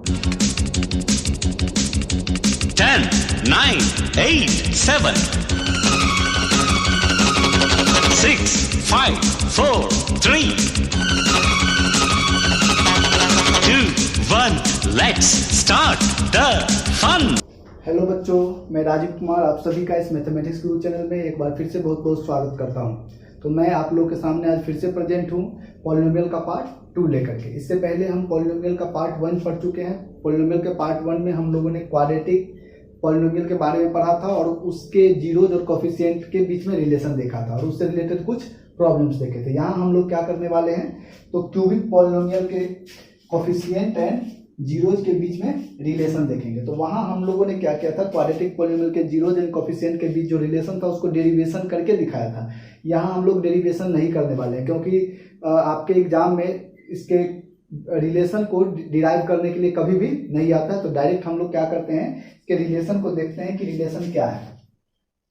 10, 9, 8, 7, 6, 5, 4, 3, 2, 1. Let's start the fun. Hello बच्चों, मैं राजीव कुमार आप सभी का इस मैथमेटिक्स गुरु चैनल में एक बार फिर से बहुत बहुत स्वागत करता हूं। तो मैं आप लोगों के सामने आज फिर से प्रेजेंट हूं पॉलिनोमियल का पार्ट 2 लेकर के। इससे पहले हम पॉलिनोमियल का पार्ट 1 पढ़ चुके हैं। पॉलिनोमियल के पार्ट 1 में हम लोगों ने क्वाड्रेटिक पॉलिनोमियल के बारे में पढ़ा था और उसके जीरोज और कोफिशिएंट के बीच में रिलेशन देखा था और उससे रिलेटेड कुछ प्रॉब्लम्स देखे थे। यहाँ हम लोग क्या करने वाले हैं, तो क्यूबिक पॉलिनोमियल के कोफिशिएंट एंड जीरोज के बीच में रिलेशन देखेंगे। तो वहां हम लोगों ने क्या किया था, क्वाड्रेटिक पॉलिनोमियल के जीरोज एंड कोफिशिएंट के बीच जो रिलेशन था उसको डेरिवेशन करके दिखाया था। यहाँ हम लोग डेरिवेशन नहीं करने वाले हैं क्योंकि आपके एग्जाम में इसके रिलेशन को डिराइव करने के लिए कभी भी नहीं आता है। तो डायरेक्ट हम लोग क्या करते हैं, इसके रिलेशन को देखते हैं कि रिलेशन क्या है।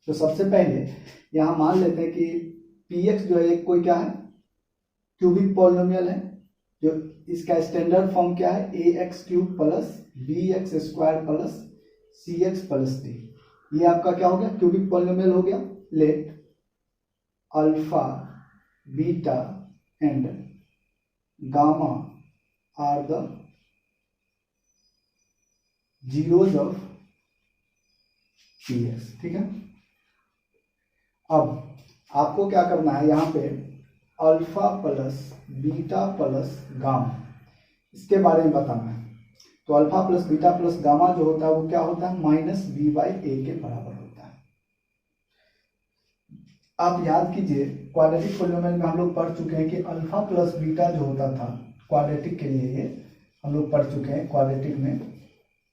तो सबसे पहले यहाँ मान लेते हैं कि px जो है एक कोई क्या है, क्यूबिक पॉलिनोमियल है। जो इसका स्टैंडर्ड फॉर्म क्या है, ax³ plus bx² plus cx plus d। ये आपका क्या हो गया, क्यूबिक पॉलिनोमियल हो गया। Let alpha beta and gamma are the zeros of px। ठीक है, अब आपको क्या करना है, यहाँ पे alpha plus beta plus gamma इसके बारे में बताना है। तो alpha plus beta plus gamma जो होता है वो क्या होता है, माइनस b/a के बराबर होता है। आप याद कीजिए क्वाड्रेटिक पॉलिनोमियल में हम लोग पढ़ चुके हैं कि अल्फा प्लस बीटा जो होता था क्वाड्रेटिक के लिए, ये हम लोग पढ़ चुके हैं क्वाड्रेटिक में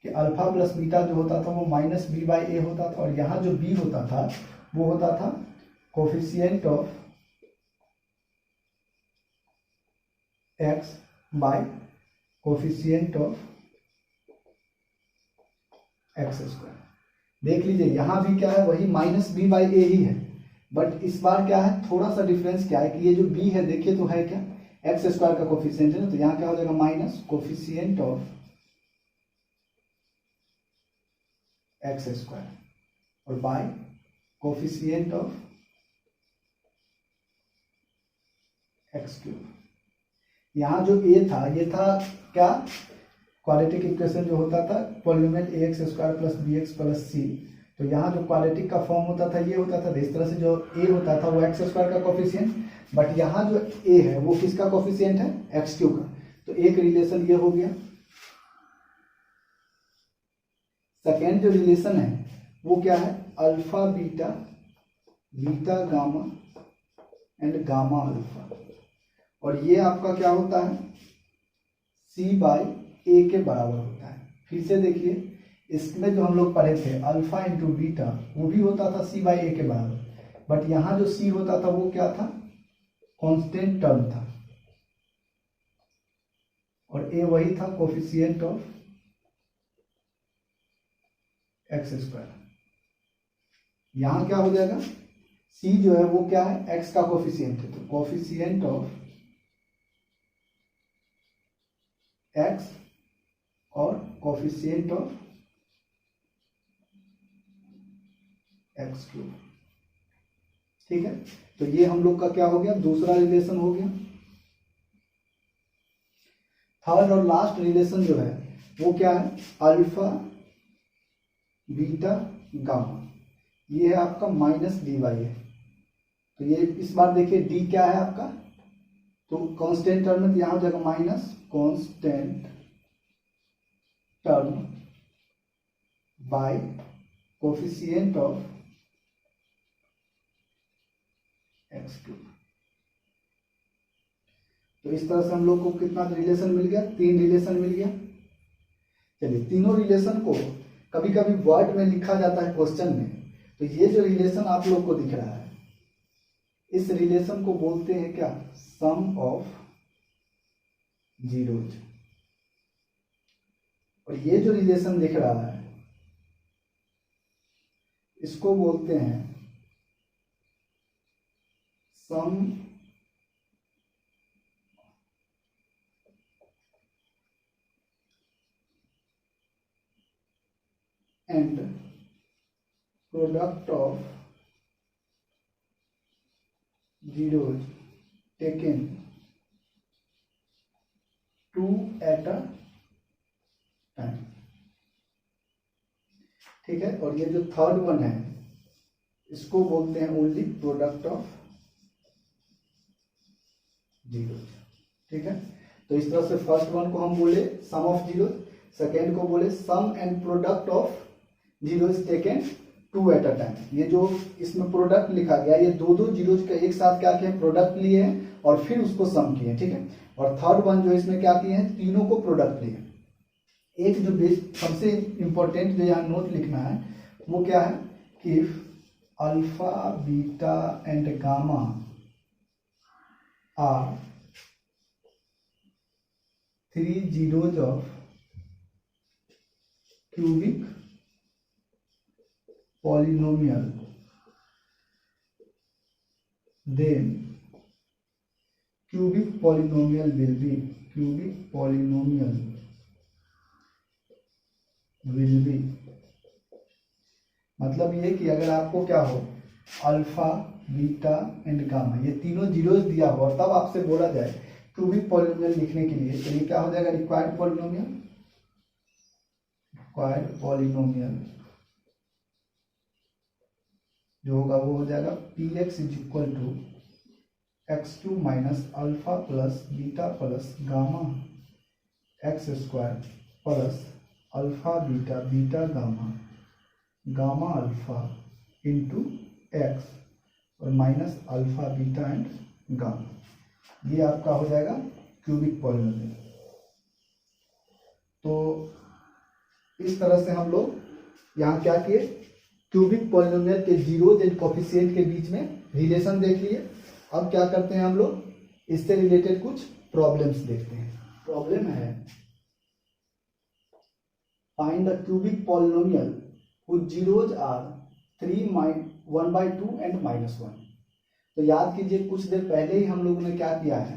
कि अल्फा प्लस बीटा जो होता था वो माइनस b/a होता था और यहाँ जो b होता था वो होता था coefficient of x bye coefficient of x²। देख लीजिए यहाँ भी क्या है, वही माइनस b/a ही है, बट इस बार क्या है, थोड़ा सा डिफरेंस क्या है कि ये जो b है देखिए तो है क्या, x² का कोफिशिएंट है ना। तो यहाँ क्या हो जाएगा, माइनस कोफिशिएंट ऑफ x² और बाय कोफिशिएंट ऑफ x³। यहाँ जो a था ये था क्या, क्वाड्रेटिक इक्वेशन जो होता था polynomial ax² plus bx plus c। तो यहाँ जो क्वाड्रेटिक का फॉर्म होता था ये होता था, इस तरह से जो a होता था वो x² का कोफिशिएंट, बट यहाँ जो a है वो किसका कोफिशिएंट है, x³ का। तो एक रिलेशन ये हो गया। सेकेंड जो रिलेशन है वो क्या है, alpha beta beta gamma and gamma alpha, और ये आपका क्या होता है, c/a के बराबर होता है। फिर से देखिए इसमें जो हम लोग पढ़े थे अल्फा इंटू बीटा वो भी होता था c/a के बराबर, बट यहाँ जो c होता था वो क्या था, कांस्टेंट टर्म था और a वही था कोफिशिएंट ऑफ x²। यहाँ क्या हो जाएगा, c जो है वो क्या है, x का कोफिशिएंट है, तो कोफिशिएंट ऑफ x और कोफिशिएंट ऑफ x³। ठीक है, तो ये हम लोग का क्या हो गया, दूसरा रिलेशन हो गया। थर्ड और लास्ट रिलेशन जो है वो क्या है, अल्फा बीटा गामा, ये है आपका माइनस dy है। तो ये इस बार देखिए d क्या है आपका, तो कांस्टेंट टर्म में यहां हो जाएगा minus constant term by coefficient of x³। तो इस तरह से हम लोग को कितना रिलेशन मिल गया, 3 रिलेशन मिल गया। चलिए तीनों रिलेशन को कभी कभी वर्ड में लिखा जाता है क्वेश्चन में। तो ये जो रिलेशन आप लोग को दिख रहा है इस रिलेशन को बोलते हैं क्या, सम ऑफ जीरोज। और ये जो रिलेशन दिख रहा है इसको बोलते हैं सम and product of zeros taken 2 at a time। ठीक है, और ये जो थर्ड वन है इसको बोलते हैं ओनली प्रोडक्ट ऑफ जीरोज। ठीक है, तो इस तरह से फर्स्ट वन को हम बोले सम ऑफ जीरोज, सेकेंड को बोले sum and product of zeros taken 2 at a time. ये जो इसमें प्रोडक्ट लिखा गया, ये दो दो जीरोज का एक साथ क्या किए, प्रोडक्ट लिए हैं और फिर उसको सम किए। ठीक है, और थर्ड वन जो इसमें क्या किए हैं, तीनों को प्रोडक्ट लिए। एक जो सबसे इंपॉर्टेंट जो यहाँ नोट लिखना है वो क्या है कि alpha beta and gamma are 3 zeros of cubic polynomial, then cubic polynomial will be मतलब ये कि अगर आपको क्या हो अल्फा बीटा एंड गामा ये तीनों जीरोस दिया हो और तब आपसे बोला जाए क्यूबिक पॉलिनोमियल लिखने के लिए, तो ये क्या हो जाएगा, रिक्वायर्ड पॉलिनोमियल जो होगा वो हो जाएगा px is equal to x3 minus alpha plus beta plus gamma X square plus alpha beta beta gamma alpha into X और minus alpha beta and gamma. ये आपका हो जाएगा क्यूबिक पॉलिनोमियल। तो इस तरह से हम लोग यहाँ क्या किए, क्यूबिक पॉलिनोमियल के जीरोज एंड कोफिशिएंट के बीच में रिलेशन देख लिए। अब क्या करते हैं हम लोग, इससे रिलेटेड कुछ प्रॉब्लम्स देखते हैं। प्रॉब्लम है find the cubic polynomial whose zeros are 3, 1/2 and -1। तो याद कीजिए कुछ देर पहले ही हम लोगों ने क्या किया है,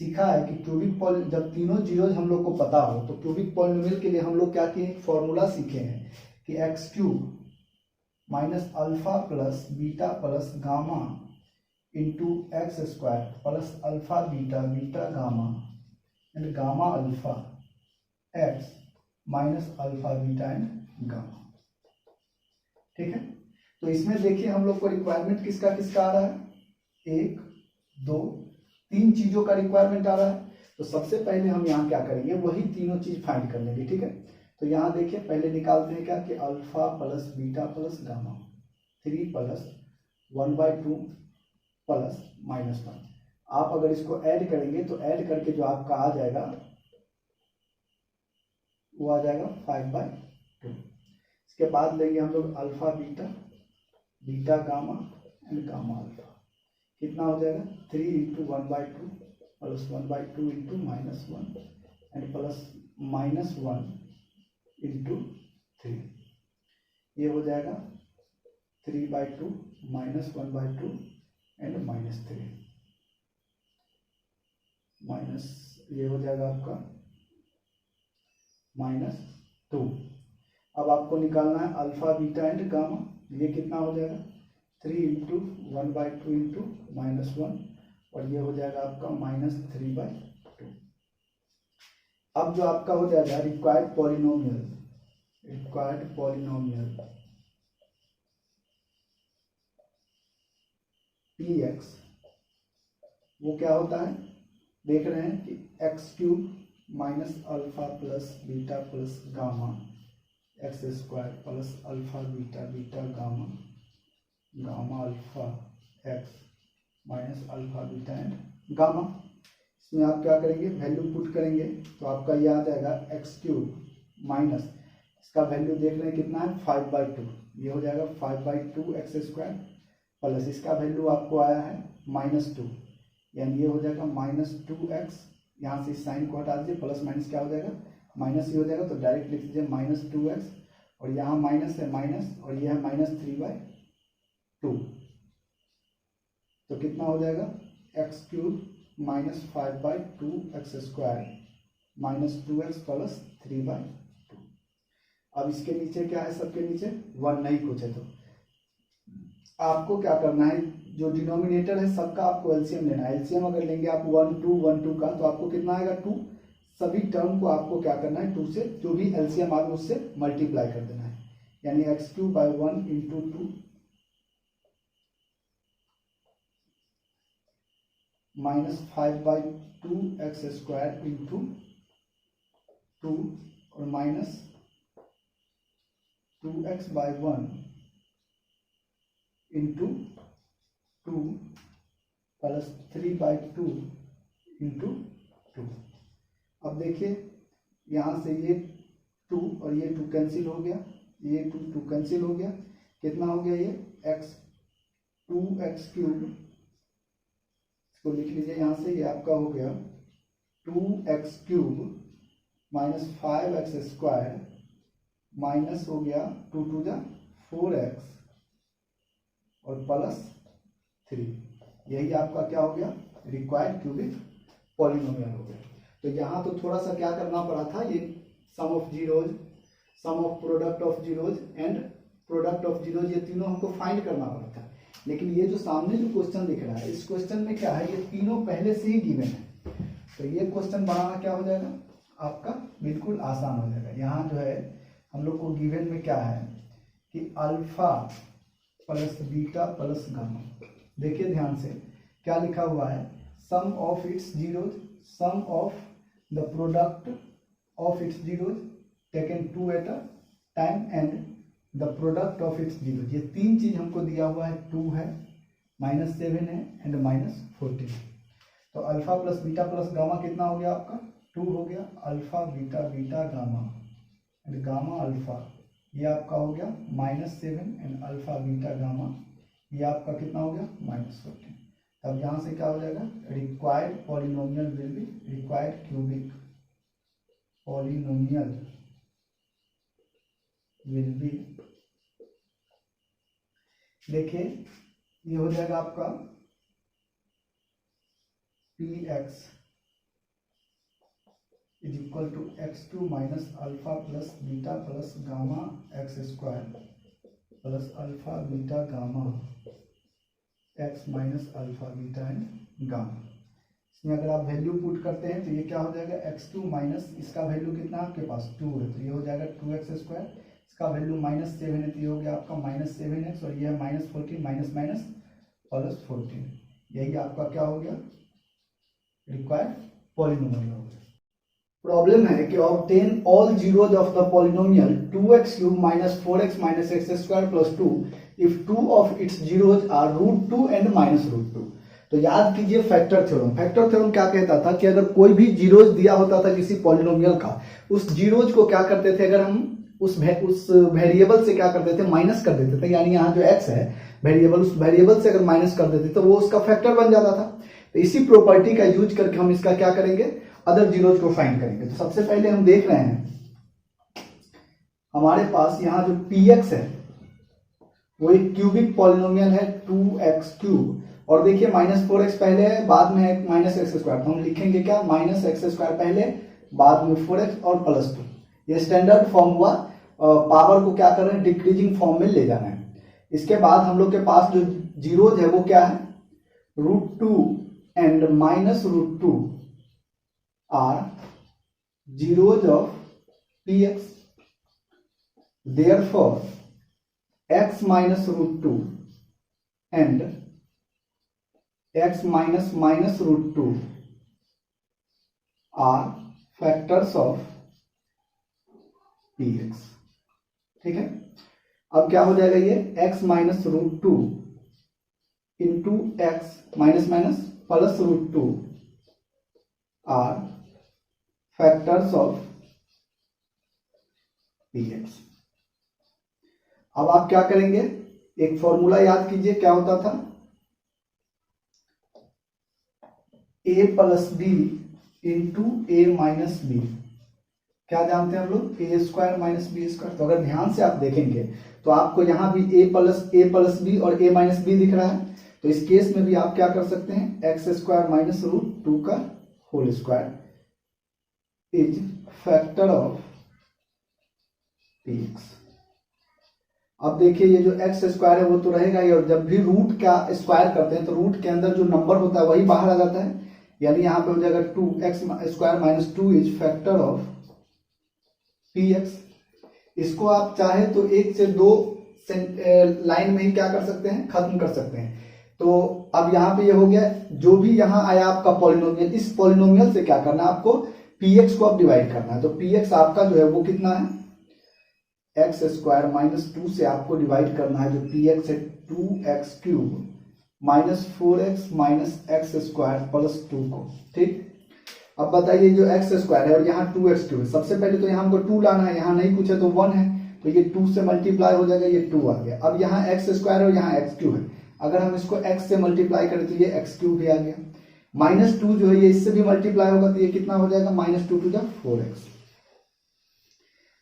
सीखा है कि क्यूबिक पॉलिनोमियल जब तीनों जीरोज हम लोग को पता हो तो क्यूबिक पॉलिनोमियल के लिए हम लोग क्या किए, फॉर्मूला सीखे हैं कि x³ minus alpha plus beta plus gamma into x square plus alpha beta beta gamma and gamma alpha x minus alpha beta and gamma. ठीक है, तो इसमें देखिए हम लोग को रिक्वायरमेंट किसका किसका आ रहा है, 1 2 3 चीजों का रिक्वायरमेंट आ रहा है। तो सबसे पहले हम यहाँ क्या करेंगे, वही तीनों चीज फाइंड कर लेंगे। ठीक है, तो यहाँ देखिए पहले निकालते हैं क्या कि alpha plus beta plus gamma 3 plus 1/2 plus -1। आप अगर इसको ऐड करेंगे तो ऐड करके जो आपका आ जाएगा वो आ जाएगा 5/2। इसके बाद लेंगे हम लोग alpha beta beta gamma and gamma alpha, कितना हो जाएगा 3 into 1/2 plus 1/2 into -1 and plus -1 into 3। ये हो जाएगा 3/2 -1/2 एंड -3 माइनस, ये हो जाएगा आपका -2। अब आपको निकालना है अल्फा बीटा एंड गामा, ये कितना हो जाएगा 3 इंटू 1/2 इंटू -1 और ये हो जाएगा आपका -3/2। अब जो आपका हो जाएगा रिक्वायर्ड पॉलिनोमियल px, वो क्या होता है, देख रहे हैं कि x³ minus alpha plus beta plus gamma X square plus alpha beta beta gamma alpha x minus alpha beta and gamma. इसमें आप क्या करेंगे, वैल्यू पुट करेंगे तो आपका ये आ जाएगा x³ माइनस, इसका वैल्यू देख रहे हैं कितना है 5/2, ये हो जाएगा 5/2 एक्स स्क्वायर प्लस इसका वैल्यू आपको आया है -2, यानी ये हो जाएगा -2x। यहाँ से साइन को हटा दीजिए, प्लस माइनस क्या हो जाएगा माइनस ही हो जाएगा, तो डायरेक्ट लिख दीजिए -2x और यहाँ माइनस है माइनस और ये है -3/2। तो कितना हो जाएगा x³ minus 5/2 x square -2x plus 3/2। अब इसके नीचे क्या है, सबके नीचे 1 नहीं कुछ है, तो आपको क्या करना है, जो डिनोमिनेटर है सबका आपको एलसीएम लेना है। एलसीएम अगर लेंगे आप 1 2 1 2 का, तो आपको कितना आएगा 2। सभी टर्म को आपको क्या करना है, 2 से जो भी एलसीएम आए उससे मल्टीप्लाई कर देना है, यानी x³/1 इंटू 2 -5/2 x² इंटू 2 और minus 2x/1 into 2 plus 3/2 into 2। अब देखिए यहाँ से ये 2 और ये 2 कैंसिल हो गया, ये 2 कैंसिल हो गया, कितना हो गया ये 2x³ इसको लिख लीजिए यहाँ से, ये आपका हो गया 2x³ माइनस 5x² माइनस हो गया 2 2 जा 4x और प्लस 3। यही आपका क्या हो गया, रिक्वायर्ड क्यूबिक पॉलिनोमियल हो गया। तो यहाँ तो थोड़ा सा क्या करना पड़ा था, ये sum of zeros, sum of product of zeros and product of zeros, ये तीनों हमको फाइंड करना पड़ा था। लेकिन ये जो सामने जो क्वेश्चन दिख रहा है, इस क्वेश्चन में क्या है, ये तीनों पहले से ही गिवन है, तो ये क्वेश्चन बनाना क्या हो जाएगा आपका, बिल्कुल आसान हो जाएगा। यहाँ जो है हम लोग को गिवन में क्या है कि alpha plus beta plus gamma. देखिए ध्यान से क्या लिखा हुआ है, sum of its zeros, sum of the product of its zeros taken 2 at a time and the product of its zeros. ये तीन चीज हमको दिया हुआ है, 2 है, -7 है एंड -14। तो alpha plus beta plus gamma कितना हो गया आपका, 2 हो गया। Alpha beta beta gamma and gamma alpha, ये आपका हो गया -7 एंड अल्फा बीटा गामा, ये आपका कितना हो गया -14। तब यहाँ से क्या हो जाएगा, required polynomial will be, required cubic polynomial will be, देखिए ये हो जाएगा आपका px is equal to x² minus alpha plus beta plus gamma x² plus alpha beta gamma x minus alpha beta and gamma. इसमें अगर आप value put करते हैं तो ये क्या हो जाएगा, x² माइनस इसका वैल्यू कितना आपके पास 2 है, तो ये हो जाएगा 2x², इसका वैल्यू -7 है, तो ये हो गया आपका -7x, और ये है -14 माइनस माइनस प्लस 14। यही आपका क्या हो गया, रिक्वायर्ड पॉलिनोमियल हो गया। प्रॉब्लम है कि obtain all zeros of the polynomial 2x³ minus 4x minus x² plus 2 if 2 of its zeros are √2 and -√2। तो याद कीजिए फैक्टर थ्योरम। फैक्टर थ्योरम क्या कहता था कि अगर कोई भी जीरोज दिया होता था किसी पॉलिनोमियल का, उस जीरोज को क्या करते थे, अगर हम उस वेरिएबल से क्या करते थे, माइनस कर देते थे, यानी यहाँ जो x है वेरिएबल, उस वेरिएबल से अगर माइनस कर देते तो वो उसका फैक्टर बन जाता था। तो इसी प्रॉपर्टी का यूज करके हम इसका क्या करेंगे, अदर जीरोज को फाइंड करेंगे। तो सबसे पहले हम देख रहे हैं हमारे पास यहाँ जो px है वो एक क्यूबिक पॉलिनोमियल है 2x³, और देखिए -4x पहले है, बाद में है -x², तो हम लिखेंगे क्या, -x² पहले, बाद में 4x और प्लस 2। ये स्टैंडर्ड फॉर्म हुआ, पावर को क्या कर रहे हैं, डिक्रीजिंग फॉर्म में ले जाना है। इसके बाद हम लोग के पास जो जीरोज है वो क्या है, √2 and -√2 are zeros of px, therefore x minus √2 and x minus -√2 are factors of px। ठीक है, अब क्या हो जाएगा, ये x minus √2 into x minus minus plus √2 are factors of px। अब आप क्या करेंगे, एक फॉर्मूला याद कीजिए, क्या होता था, a plus B into a minus B. क्या जानते हैं हम लोग, a² माइनस b²। तो अगर ध्यान से आप देखेंगे तो आपको यहां भी a प्लस बी और a माइनस बी दिख रहा है। तो इस केस में भी आप क्या कर सकते हैं, x² माइनस √2 का whole square is factor of px। अब देखिए ये जो एक्स स्क्वायर है वो तो रहेगा ही, और जब भी रूट का स्क्वायर करते हैं तो रूट के अंदर जो नंबर होता है वही बाहर आ जाता है, यानी यहाँ पे हो जाएगा 2x² - 2 is factor of px। इसको आप चाहे तो 1 से 2 लाइन में ही क्या कर सकते हैं, खत्म कर सकते हैं। तो अब यहाँ पे ये हो गया, जो भी यहाँ आया आपका पॉलिनोमियल, इस पॉलिनोमियल से क्या करना है आपको, px को अब डिवाइड करना है। तो px आपका जो है वो कितना है, x² - 2 से आपको डिवाइड करना है, जो px है 2x³ - 4x - x² + 2 को। ठीक, अब बताइए जो x² है और यहाँ 2x³ है, सबसे पहले तो यहाँ हमको 2 लाना है, यहाँ नहीं कुछ है तो 1 है, तो ये 2 से मल्टीप्लाई हो जाएगा, ये 2 आ गया। अब यहाँ x² है और यहाँ x³ है, अगर हम इसको x से मल्टीप्लाई करें तो ये x³ भी आ गया। -2 जो है ये इससे भी मल्टीप्लाई होगा तो ये कितना हो जाएगा, -2 × 4x।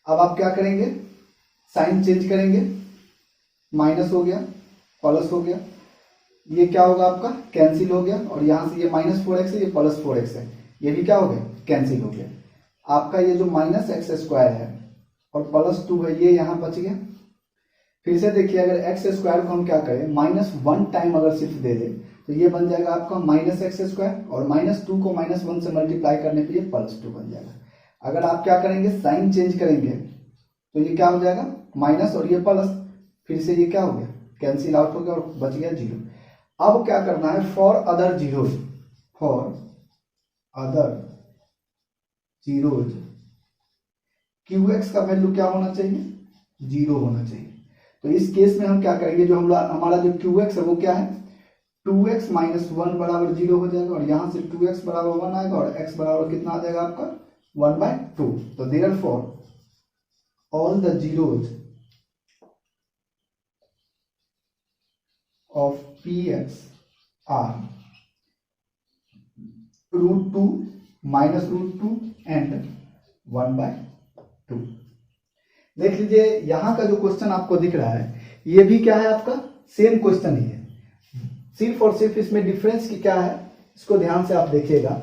अब आप क्या करेंगे, साइन चेंज करेंगे, माइनस हो गया प्लस हो गया, ये क्या होगा आपका कैंसिल हो गया, और यहाँ से ये -4x है ये +4x है, ये भी क्या हो गया कैंसिल हो गया। आपका ये जो -x² है और +2 है ये यहाँ बच गया। फिर से देखिए अगर x² को हम क्या करें, -1 टाइम अगर सिर्फ दे दे तो ये बन जाएगा आपका -x², और -2 को -1 से मल्टीप्लाई करने पे ये +2 बन जाएगा। अगर आप क्या करेंगे, साइन चेंज करेंगे तो ये क्या हो जाएगा माइनस और ये प्लस, फिर से ये क्या हो गया कैंसिल आउट हो गया और बच गया 0। अब क्या करना है, फॉर अदर जीरोज qx का वैल्यू क्या होना चाहिए, 0 होना चाहिए। तो इस केस में हम क्या करेंगे, जो हमारा जो qx है वो क्या है, 2x - 1 = 0 हो जाएगा, और यहाँ से 2x = 1 आएगा और x बराबर कितना आ जाएगा आपका 1/2। तो therefore all the zeros of px are √2 - √2 and 1/2। देख लीजिए यहाँ का जो क्वेश्चन आपको दिख रहा है ये भी क्या है आपका सेम क्वेश्चन ही है, सिर्फ और सिर्फ इसमें डिफरेंस की क्या है, इसको ध्यान से आप देखिएगा।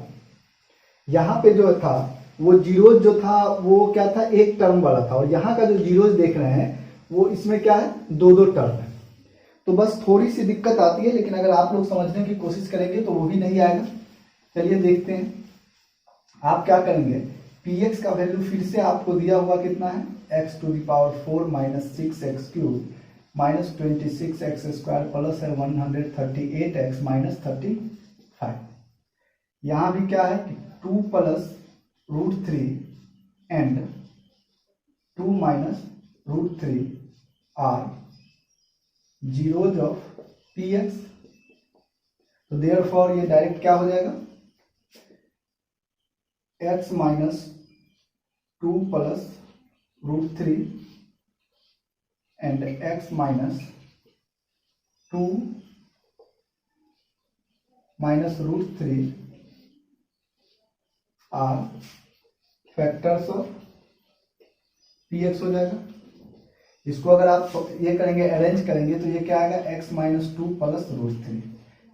यहाँ पे जो था वो जीरोज जो था वो क्या था, एक टर्म वाला था, और यहाँ का जो जीरोज देख रहे हैं वो इसमें क्या है, 2 टर्म है। तो बस थोड़ी सी दिक्कत आती है, लेकिन अगर आप लोग समझने की कोशिश करेंगे तो वो भी नहीं आएगा। चलिए देखते हैं, आप क्या करेंगे, px का वैल्यू फिर से आपको दिया हुआ कितना है, x⁴ - 6x³ - 26x² प्लस है 138x - 35। यहाँ भी क्या है कि 2 + √3 and 2 - √3 are zeros of px। तो देयरफॉर ये डायरेक्ट क्या हो जाएगा, x - 2 + √3 and x - 2 - √3 are factors of px हो जाएगा। इसको अगर आप ये करेंगे, अरेंज करेंगे तो ये क्या आएगा, x - 2 + √3।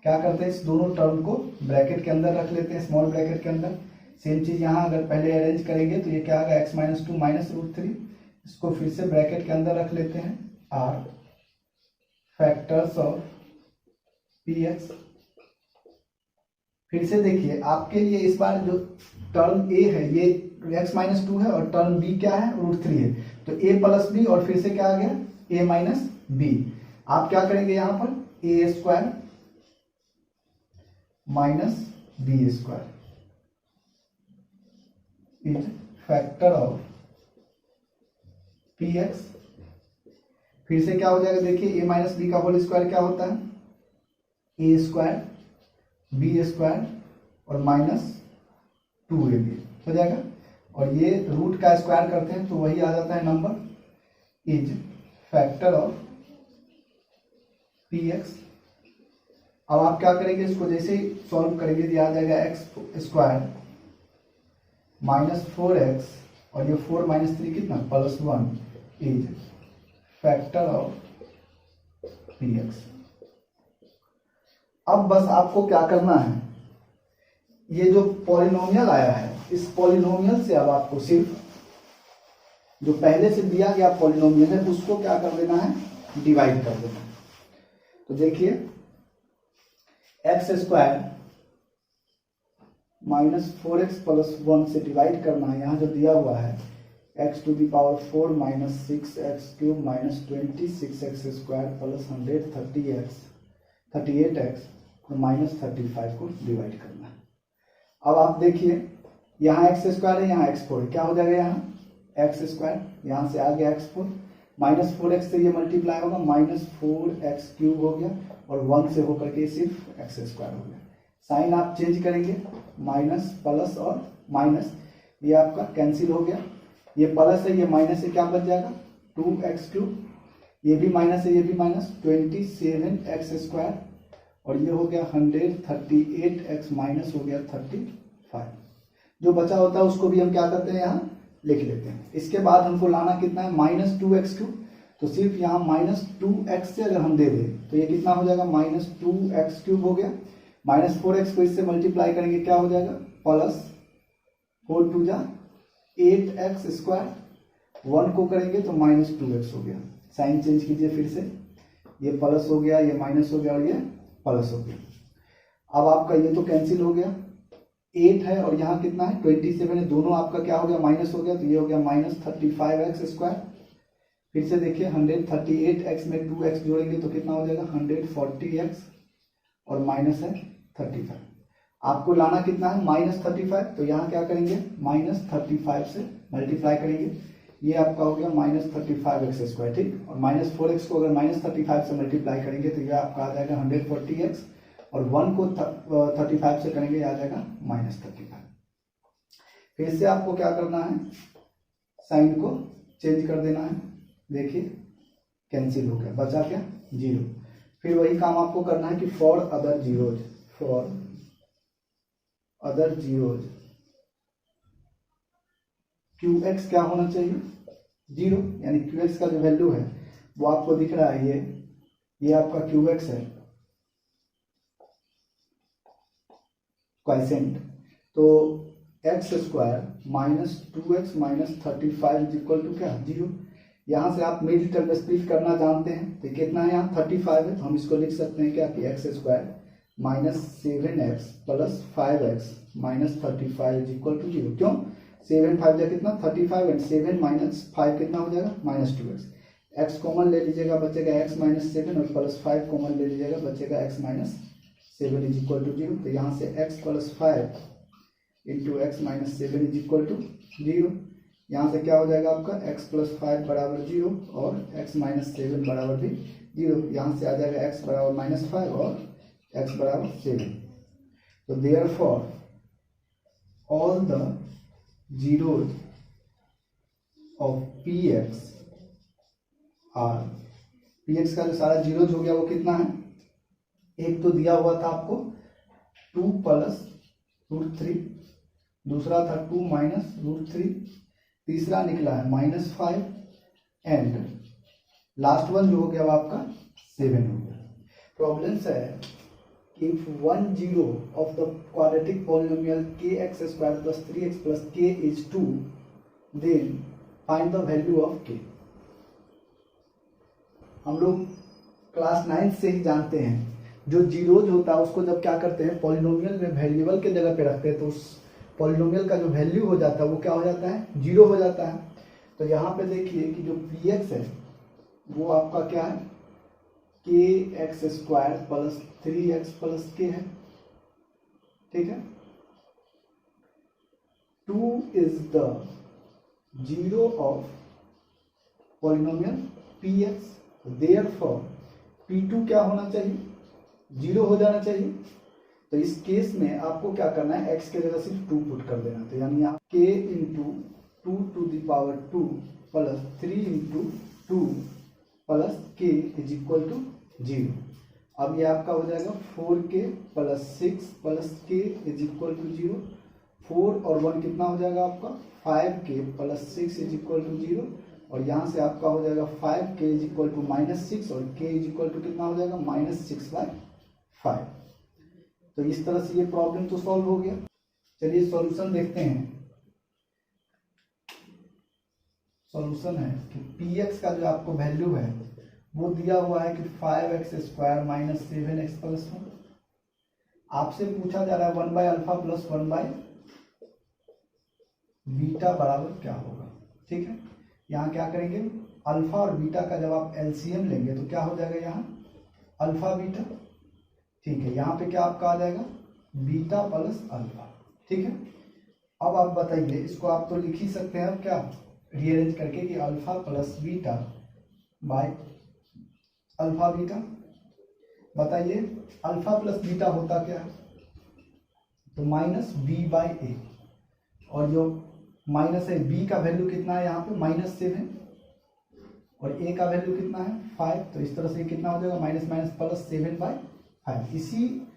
क्या करते हैं, इस दोनों टर्म को ब्रैकेट के अंदर रख लेते हैं, स्मॉल ब्रैकेट के अंदर। सेम चीज यहाँ अगर पहले अरेंज करेंगे तो ये क्या आएगा, x - 2 - √3, इसको फिर से ब्रैकेट के अंदर रख लेते हैं, आर फैक्टर्स ऑफ px। फिर से देखिए आपके लिए इस बार जो टर्म a है ये x - 2 है, और टर्म b क्या है, √3 है, तो a + b और फिर से क्या आ गया, a - b। आप क्या करेंगे यहाँ पर, a² - b² is factor of px। फिर से क्या हो जाएगा, देखिए a - b का होल स्क्वायर क्या होता है, a² b² और -2ab हो जाएगा, और ये रूट का स्क्वायर करते हैं तो वही आ जाता है number, is factor of px। अब आप क्या करेंगे, इसको जैसे ही सॉल्व करेंगे तो आ जाएगा x² - 4x और ये 4 - 3 कितना +1 इज फैक्टर ऑफ px। अब बस आपको क्या करना है, ये जो पॉलिनोमियल आया है इस पॉलिनोमियल से अब आपको सिर्फ जो पहले से दिया गया पॉलिनोमियल है उसको क्या कर देना है, डिवाइड कर देना है। तो देखिए x square minus 4x plus 1 से डिवाइड करना है। यहाँ जो दिया हुआ है x to the power 4 minus 6x cube minus 26x square plus 38x और माइनस 35 को डिवाइड करना है। अब आप देखिए यहाँ एक्स स्क्वायर है, यहाँ x4 है, क्या हो जाएगा, यहाँ एक्स स्क्वायर, यहाँ से आ गया x4 माइनस 4x से ये मल्टीप्लाई होगा, माइनस 4x क्यूब हो गया और 1 से होकर के सिर्फ एक्स स्क्वायर हो गया। साइन आप चेंज करेंगे, माइनस प्लस और माइनस ये आपका कैंसिल हो गया, ये प्लस है ये माइनस है, क्या बच जाएगा 2x क्यूब, ये भी माइनस है ये भी माइनस, 27x स्क्वायर और ये हो गया 138x माइनस हो गया 35। जो बचा होता है उसको भी हम क्या करते हैं, यहाँ लिख लेते हैं। इसके बाद हमको लाना कितना है, माइनस 2x क्यूब, तो सिर्फ यहाँ माइनस 2x से अगर हम दे दें तो ये कितना हो जाएगा, माइनस 2x क्यूब हो गया, माइनस 4x को इससे मल्टीप्लाई करेंगे क्या हो जाएगा, प्लस 4 टू जा 8x स्क्वायर, 1 को करेंगे तो माइनस 2x हो गया। साइन चेंज कीजिए फिर से, ये प्लस हो गया, ये माइनस हो गया और ये प्लस हो गया। अब आपका ये तो कैंसिल हो गया, 8 है और यहाँ कितना है 27 है, दोनों आपका क्या हो गया माइनस हो गया, तो ये हो गया माइनस 35x स्क्वायर। फिर से देखिए 138x में 2x जोड़ेंगे तो कितना हो जाएगा 140x और माइनस है 35। आपको लाना कितना है माइनस 35, तो यहाँ क्या करेंगे माइनस 35 से मल्टीप्लाई करेंगे, ये आपका हो गया माइनस 35x स्क्वायर, ठीक। और माइनस 4x को अगर माइनस 35 से मल्टीप्लाई करेंगे तो ये आपका आ जाएगा 140x और 1 को 35 से करेंगे आ जाएगा माइनस 35। फिर से आपको क्या करना है, साइन को चेंज कर देना है, देखिए कैंसिल हो गया, बचा क्या 0। फिर वही काम आपको करना है कि फॉर अदर जीरोज qx क्या होना चाहिए 0, यानी qx का जो वैल्यू है वो आपको दिख रहा है, ये आपका qx है क्वाइसेंट, तो x square minus 2x minus 35 is equal to क्या 0। यहाँ से आप मिडिल टर्म में स्प्लिट करना जानते हैं, तो कितना है यहाँ 35 है, तो हम इसको लिख सकते हैं क्या कि x square minus 7x plus 5x minus 35 is equal to 0। क्यों 7 5 जा कितना 35 एंड 7 माइनस 5 कितना हो जाएगा माइनस 2x। x कॉमन ले लीजिएगा बचेगा x माइनस 7 और प्लस 5 कॉमन ले लीजिएगा बचेगा x minus 7 is equal to 0। तो यहाँ से x plus 5 into x minus 7 is equal to 0। यहाँ से क्या हो जाएगा आपका x प्लस 5 बराबर 0 और x माइनस 7 बराबर भी 0। यहाँ से आ जाएगा x बराबर माइनस 5 और x बराबर 7। तो therefore all the zeros of px are, px का जो सारा जीरोज हो गया वो कितना है, एक तो दिया हुआ था आपको 2 प्लस √3, दूसरा था 2 माइनस √3, तीसरा निकला है माइनस 5 एंड लास्ट वन जो हो गया वो आपका 7 हो गया। प्रॉब्लम है कि if one zero of the quadratic polynomial kx square plus 3x plus k is 2, then find the value of k। हम लोग क्लास 9 से ही जानते हैं जो जीरोज होता है उसको जब क्या करते हैं पॉलिनोमियल में वेरिएबल के जगह पे रखते हैं तो उस पॉलिनोमियल का जो वैल्यू हो जाता है वो क्या हो जाता है 0 हो जाता है। तो यहाँ पे देखिए कि जो px है वो आपका क्या है kx square plus 3x plus k है, ठीक है। 2 is the zero of polynomial px, therefore p2 क्या होना चाहिए 0 हो जाना चाहिए। तो इस केस में आपको क्या करना है x के जगह सिर्फ 2 पुट कर देना, तो यानी यहाँ k into 2 to the power 2 plus 3 into 2 plus k is equal to 0। अब ये आपका हो जाएगा 4k plus 6 plus k is equal to 0। 4 और 1 कितना हो जाएगा आपका 5k plus 6 is equal to 0 और यहाँ से आपका हो जाएगा 5k is equal to minus 6 और k इज इक्वल टू कितना हो जाएगा माइनस 6/5। तो इस तरह से ये प्रॉब्लम तो सॉल्व हो गया। चलिए सॉल्यूशन देखते हैं। सॉल्यूशन है कि पी एक्स का जो आपको वैल्यू है वो दिया हुआ है कि 5x² माइनस 7x प्लस 1। आपसे पूछा जा रहा है 1/α प्लस 1/बीटा बराबर क्या होगा। ठीक है, यहाँ क्या करेंगे, अल्फा और बीटा का जब आप एलसीएम लेंगे तो क्या हो जाएगा, यहाँ अल्फा बीटा। ठीक है, यहाँ पे क्या आपका आ जाएगा, बीटा प्लस अल्फा। ठीक है, अब आप बताइए, इसको आप तो लिख ही सकते हैं अब क्या रीअरेंज करके कि alpha plus beta by alpha beta. बताइए अल्फा प्लस बीटा होता क्या है, तो माइनस बी बाई ए, और जो माइनस है बी का वैल्यू कितना है यहाँ पे -7 और ए का वैल्यू कितना है 5, तो इस तरह से कितना हो जाएगा माइनस माइनस प्लस 7/5। इसी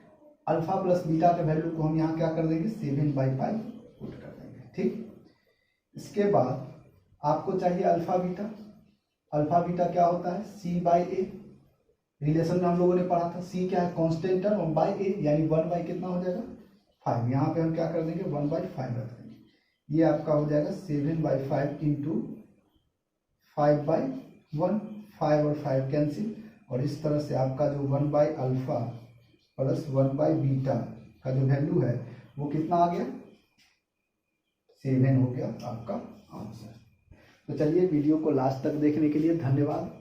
अल्फा प्लस बीटा के वैल्यू को हम यहाँ क्या कर देंगे 7/5 पुट कर देंगे। ठीक, इसके बाद आपको चाहिए अल्फा बीटा। अल्फा बीटा क्या होता है c/a, रिलेशन में हम लोगों ने पढ़ा था, c क्या है कांस्टेंट टर्म और बाई ए यानी 1 कितना हो जाएगा 5। यहाँ पे हम क्या कर देंगे 1/5 रख देंगे, ये आपका हो जाएगा 7/5 इंटू 5/1, 5 और 5 कैंसिल, और इस तरह से आपका जो 1/α प्लस 1/बीटा का जो वैल्यू है वो कितना आ गया 7 हो गया आपका आंसर। तो चलिए वीडियो को लास्ट तक देखने के लिए धन्यवाद।